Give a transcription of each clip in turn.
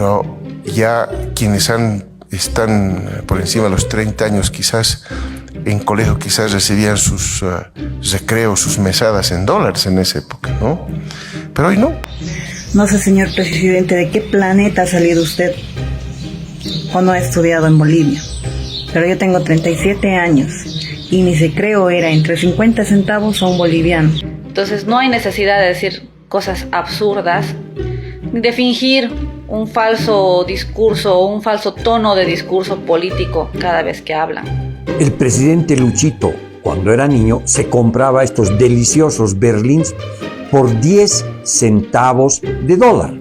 pero ya quienes están por encima de los 30 años quizás en colegio quizás recibían sus recreos, sus mesadas en dólares en esa época, ¿no? Pero hoy no. No sé, señor presidente, de qué planeta ha salido usted o no ha estudiado en Bolivia, pero yo tengo 37 años y mi recreo era entre 50 centavos a un boliviano. Entonces no hay necesidad de decir cosas absurdas, ni de fingir un falso discurso o un falso tono de discurso político cada vez que hablan. El presidente Luchito, cuando era niño, se compraba estos deliciosos Berlins por 10 centavos de dólar.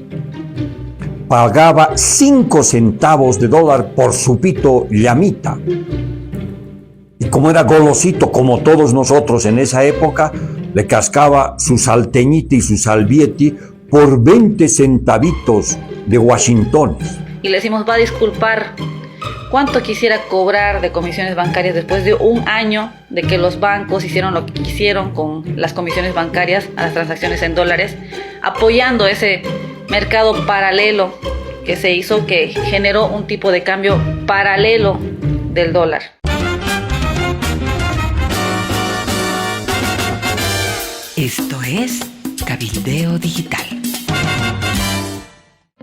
Pagaba 5 centavos de dólar por su pito llamita. Y como era golosito, como todos nosotros en esa época, le cascaba su salteñita y su salvieti por 20 centavitos de Washingtones. Y le decimos, va a disculpar cuánto quisiera cobrar de comisiones bancarias después de un año de que los bancos hicieron lo que quisieron con las comisiones bancarias a las transacciones en dólares, apoyando ese mercado paralelo que se hizo, que generó un tipo de cambio paralelo del dólar. Esto es Cabildeo Digital.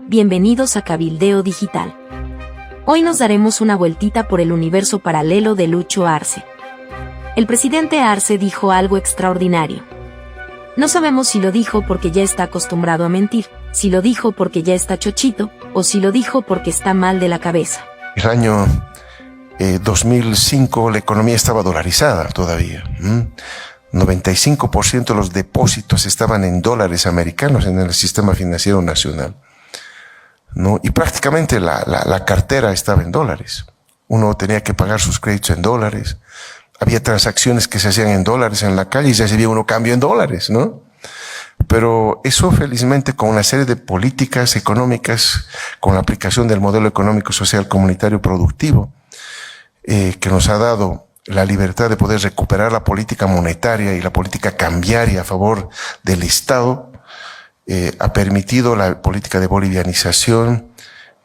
Bienvenidos a Cabildeo Digital. Hoy nos daremos una vueltita por el universo paralelo de Lucho Arce. El presidente Arce dijo algo extraordinario. No sabemos si lo dijo porque ya está acostumbrado a mentir, si lo dijo porque ya está chochito, o si lo dijo porque está mal de la cabeza. El año 2005 la economía estaba dolarizada todavía. 95% de los depósitos estaban en dólares americanos en el sistema financiero nacional, ¿no? Y prácticamente la cartera estaba en dólares. Uno tenía que pagar sus créditos en dólares. Había transacciones que se hacían en dólares en la calle y recibía uno cambio en dólares, ¿no? Pero eso, felizmente, con una serie de políticas económicas, con la aplicación del modelo económico social comunitario productivo, que nos ha dado la libertad de poder recuperar la política monetaria y la política cambiaria a favor del Estado, ha permitido la política de bolivianización,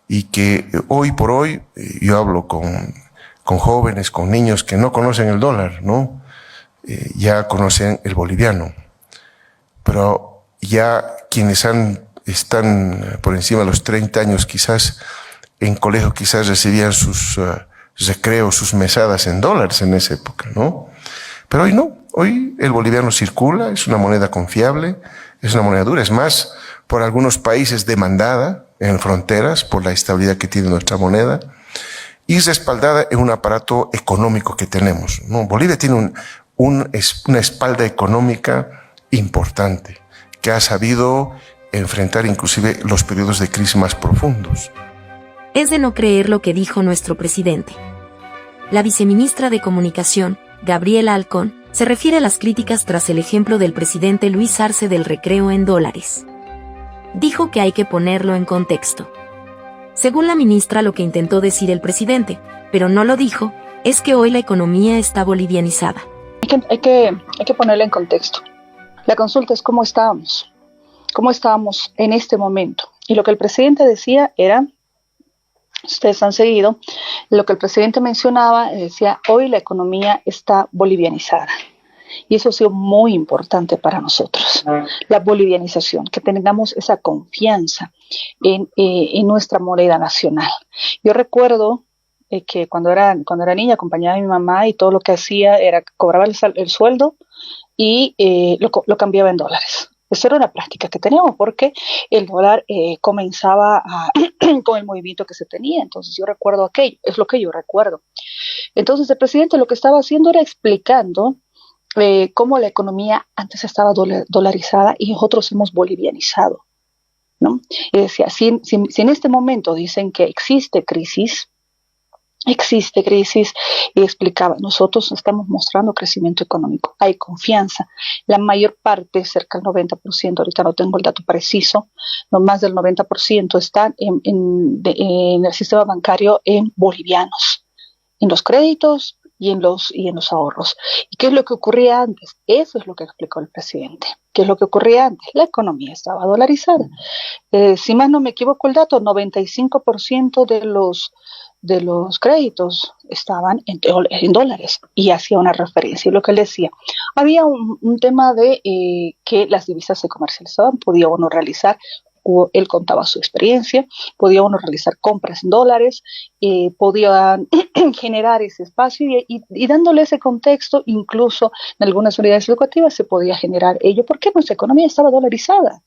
y que hoy por hoy yo hablo con jóvenes, con niños que no conocen el dólar, ¿no? Ya conocen el boliviano. Pero ya quienes están por encima de los 30 años quizás en colegio quizás recibían sus recreos, sus mesadas en dólares en esa época, ¿no? Pero hoy no. Hoy el boliviano circula, es una moneda confiable, es una moneda dura. Es más, por algunos países demandada en fronteras por la estabilidad que tiene nuestra moneda y respaldada en un aparato económico que tenemos, ¿no? Bolivia tiene una espalda económica importante que ha sabido enfrentar inclusive los periodos de crisis más profundos. Es de no creer lo que dijo nuestro presidente. La viceministra de Comunicación, Gabriela Alcón, se refiere a las críticas tras el ejemplo del presidente Luis Arce del recreo en dólares. Dijo que hay que ponerlo en contexto. Según la ministra, lo que intentó decir el presidente, pero no lo dijo, es que hoy la economía está bolivianizada. Hay que ponerla en contexto. La consulta es cómo estábamos en este momento. Y lo que el presidente decía era, ustedes han seguido, lo que el presidente mencionaba, decía, hoy la economía está bolivianizada. Y eso ha sido muy importante para nosotros, la bolivianización, que tengamos esa confianza en nuestra moneda nacional. Yo recuerdo que cuando era niña acompañaba a mi mamá y todo lo que hacía era cobraba el sueldo y lo cambiaba en dólares. Esa era una práctica que teníamos porque el dólar comenzaba con el movimiento que se tenía. Entonces yo recuerdo aquello, es lo que yo recuerdo. Entonces el presidente lo que estaba haciendo era explicando cómo la economía antes estaba dolarizada y nosotros hemos bolivianizado, ¿no? Y decía, si en este momento dicen que existe crisis, y explicaba, nosotros estamos mostrando crecimiento económico, hay confianza, la mayor parte, cerca del 90%, ahorita no tengo el dato preciso, no más del 90% están en el sistema bancario en bolivianos, en los créditos y en los ahorros. ¿Y qué es lo que ocurría antes? Eso es lo que explicó el presidente. ¿Qué es lo que ocurría antes? La economía estaba dolarizada. Si más no me equivoco el dato, 95% de los créditos estaban en dólares, y hacía una referencia. Y lo que él decía, había un tema de que las divisas se comercializaban, podía uno realizar, o él contaba su experiencia, podía uno realizar compras en dólares, podían generar ese espacio, y dándole ese contexto, incluso en algunas unidades educativas se podía generar ello, porque nuestra economía estaba dolarizada,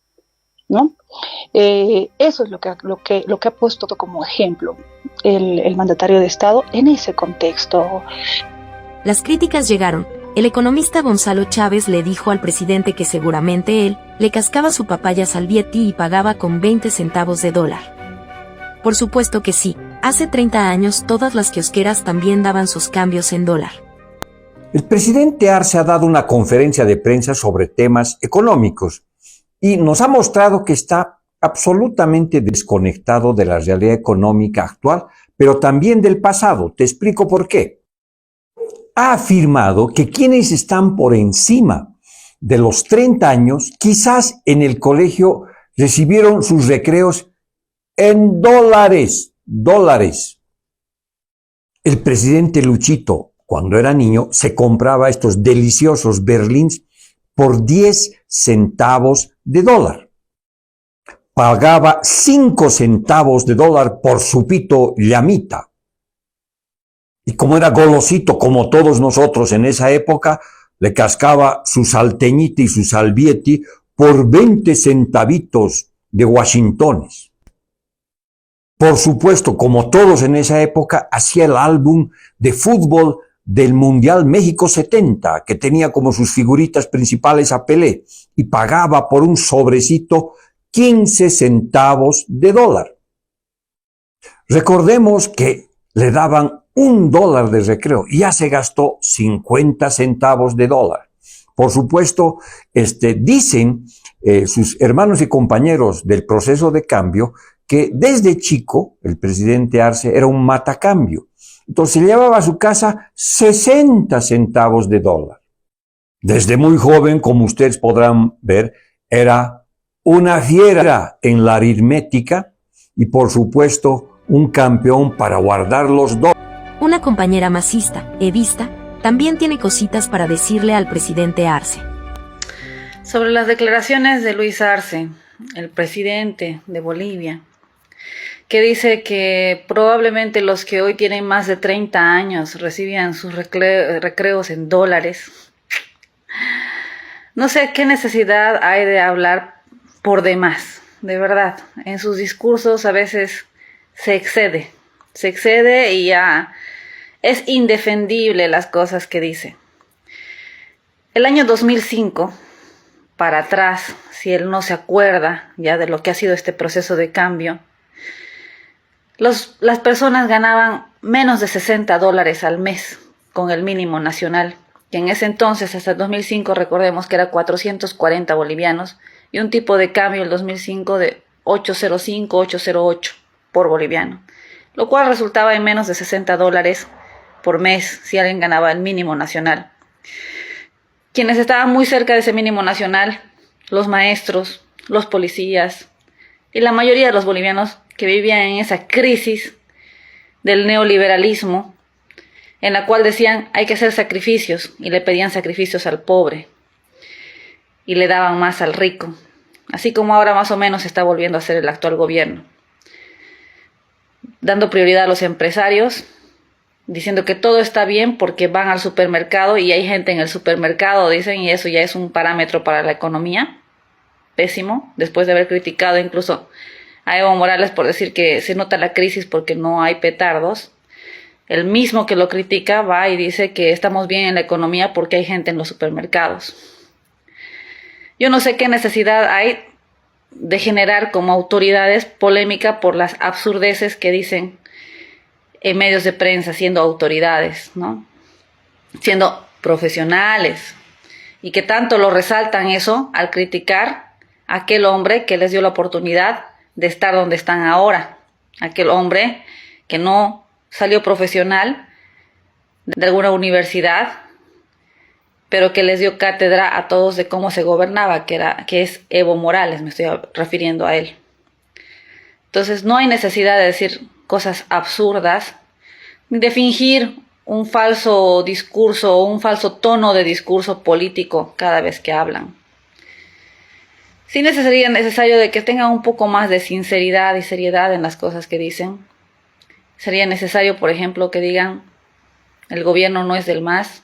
¿no? Eso es lo que ha puesto como ejemplo el mandatario de Estado en ese contexto. Las críticas llegaron. El economista Gonzalo Chávez le dijo al presidente que seguramente él le cascaba su papaya Salvietti y pagaba con 20 centavos de dólar. Por supuesto que sí, hace 30 años todas las kiosqueras también daban sus cambios en dólar. El presidente Arce ha dado una conferencia de prensa sobre temas económicos y nos ha mostrado que está absolutamente desconectado de la realidad económica actual, pero también del pasado. Te explico por qué. Ha afirmado que quienes están por encima de los 30 años, quizás en el colegio recibieron sus recreos en dólares. El presidente Luchito, cuando era niño, se compraba estos deliciosos berlins por 10 centavos de dólar. Pagaba 5 centavos de dólar por su pito llamita. Y como era golosito, como todos nosotros en esa época, le cascaba su salteñita y su salvietti por 20 centavitos de Washingtones. Por supuesto, como todos en esa época, hacía el álbum de fútbol del Mundial México 70, que tenía como sus figuritas principales a Pelé, y pagaba por un sobrecito 15 centavos de dólar. Recordemos que le daban $1 de recreo y ya se gastó 50 centavos de dólar. Por supuesto, dicen sus hermanos y compañeros del proceso de cambio que desde chico el presidente Arce era un matacambio. Entonces llevaba a su casa 60 centavos de dólar. Desde muy joven, como ustedes podrán ver, era una fiera en la aritmética y, por supuesto, un campeón para guardar los dólares. Una compañera masista, Evista, también tiene cositas para decirle al presidente Arce. Sobre las declaraciones de Luis Arce, el presidente de Bolivia, que dice que probablemente los que hoy tienen más de 30 años recibían sus recreos en dólares. No sé qué necesidad hay de hablar por demás, de verdad. En sus discursos a veces se excede y ya es indefendible las cosas que dice. El año 2005, para atrás, si él no se acuerda ya de lo que ha sido este proceso de cambio, las personas ganaban menos de $60 al mes con el mínimo nacional, que en ese entonces, hasta el 2005, recordemos que era 440 bolivianos, y un tipo de cambio el 2005 de 805, 808 por boliviano, lo cual resultaba en menos de $60 por mes si alguien ganaba el mínimo nacional. Quienes estaban muy cerca de ese mínimo nacional, los maestros, los policías y la mayoría de los bolivianos que vivían en esa crisis del neoliberalismo, en la cual decían hay que hacer sacrificios, y le pedían sacrificios al pobre y le daban más al rico, así como ahora más o menos está volviendo a hacer el actual gobierno, dando prioridad a los empresarios, diciendo que todo está bien porque van al supermercado y hay gente en el supermercado, dicen, y eso ya es un parámetro para la economía. Pésimo, después de haber criticado incluso a Evo Morales por decir que se nota la crisis porque no hay petardos. El mismo que lo critica va y dice que estamos bien en la economía porque hay gente en los supermercados. Yo no sé qué necesidad hay de generar como autoridades polémica por las absurdeces que dicen en medios de prensa, siendo autoridades, ¿no? Siendo profesionales, y que tanto lo resaltan eso al criticar a aquel hombre que les dio la oportunidad de estar donde están ahora, aquel hombre que no salió profesional de alguna universidad, pero que les dio cátedra a todos de cómo se gobernaba, que es Evo Morales, me estoy refiriendo a él. Entonces no hay necesidad de decir cosas absurdas, ni de fingir un falso discurso o un falso tono de discurso político cada vez que hablan. Sí sería necesario de que tengan un poco más de sinceridad y seriedad en las cosas que dicen. Sería necesario, por ejemplo, que digan: el gobierno no es del MAS,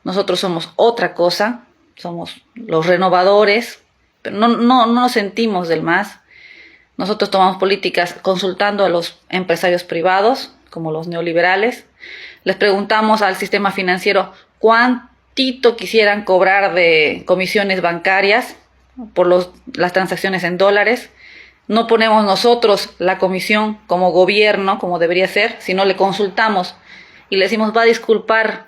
nosotros somos otra cosa, somos los renovadores, pero no nos sentimos del MAS. Nosotros tomamos políticas consultando a los empresarios privados, como los neoliberales. Les preguntamos al sistema financiero cuántito quisieran cobrar de comisiones bancarias por las transacciones en dólares. No ponemos nosotros la comisión como gobierno, como debería ser, sino le consultamos y le decimos: va a disculpar,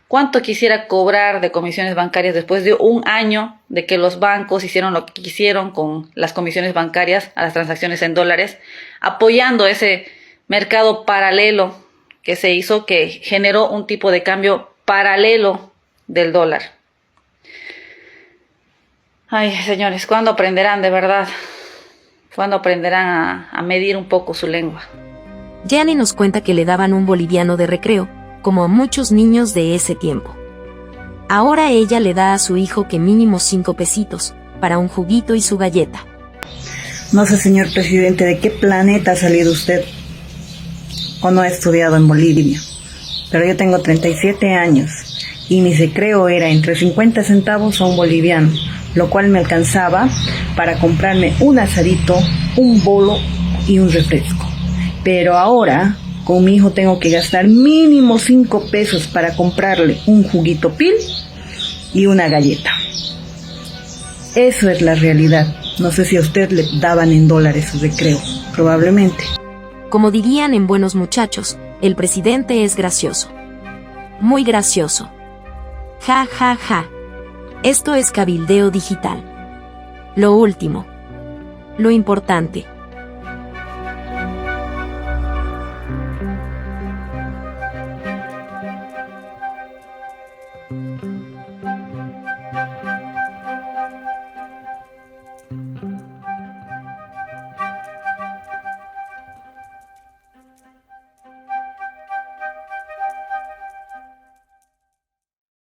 ¿cuánto quisiera cobrar de comisiones bancarias después de un año de que los bancos hicieron lo que quisieron con las comisiones bancarias a las transacciones en dólares, apoyando ese mercado paralelo que se hizo, que generó un tipo de cambio paralelo del dólar? Ay, señores, ¿cuándo aprenderán de verdad? ¿Cuándo aprenderán a medir un poco su lengua? Gianni nos cuenta que le daban un boliviano de recreo, como a muchos niños de ese tiempo. Ahora ella le da a su hijo que mínimo 5 pesitos, para un juguito y su galleta. No sé, señor presidente, de qué planeta ha salido usted, o no ha estudiado en Bolivia, pero yo tengo 37 años, y mi recreo era entre 50 centavos a un boliviano, lo cual me alcanzaba para comprarme un asadito, un bolo y un refresco. Pero ahora, con mi hijo tengo que gastar mínimo 5 pesos para comprarle un juguito pil y una galleta. Eso es la realidad. No sé si a usted le daban en dólares su recreo, probablemente. Como dirían en Buenos Muchachos, el presidente es gracioso. Muy gracioso. Ja, ja, ja. Esto es Cabildeo Digital. Lo último. Lo importante.